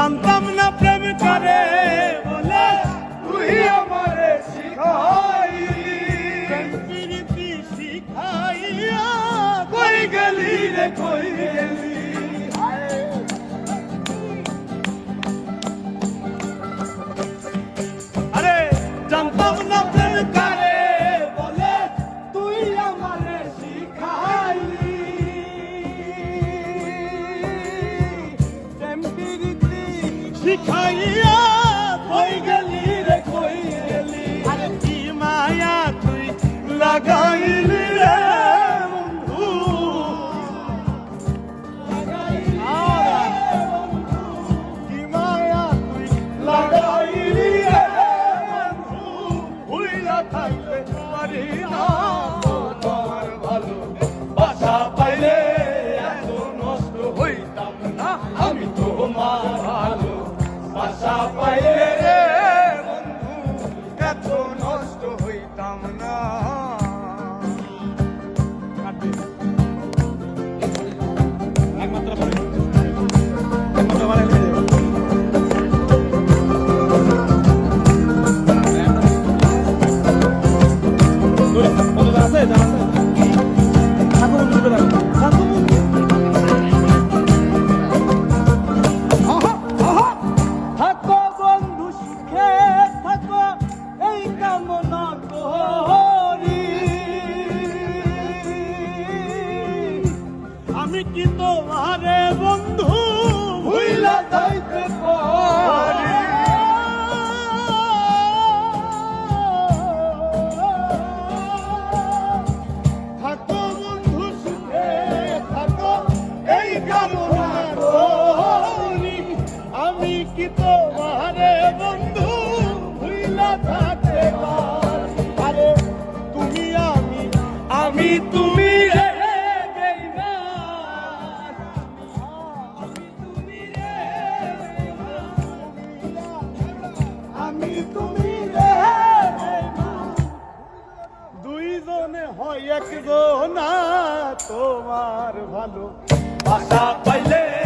জানতাম না প্রেম করে বলে তুই আমারে শিখাইলি প্রেম প্রীতি শিখাইয়া কই গেলি রে কই গেলি আরে জানতাম না প্রেম করে বলে তুই আমারে শিখাইলি প্রেম প্রীতি শিখাইয়া কই গেলি রে কই গেলি আরে কি মায়া তুই লাগাইলি রে বন্ধু কি মায়া তুই লাগাইলি রে বন্ধু ভুইলা থাকতে পারি না তোমার ভালো বাসা পাইলে এত নষ্ট হইতাম না আমি তোমার ভালো বাসা পাইলে রে বন্ধু এত নষ্ট হইতাম না একমাত্র থাকো বন্ধু সুখে থাকো এই কামনা করি আমি কি তোমারে বন্ধু ভুইলা যাইতে পারি থাকো বন্ধু সুখে থাকো এই কামনা করি আমি কি তোমারে বন্ধু ভুইলা থাকতে পারি আরে তুমি আমি তুমি রে বেঈমান আমি তুমি রে আমি তুমি রে বেঈমান দুইজনে হয় একজন তোমার ভালো বাসা পাইলে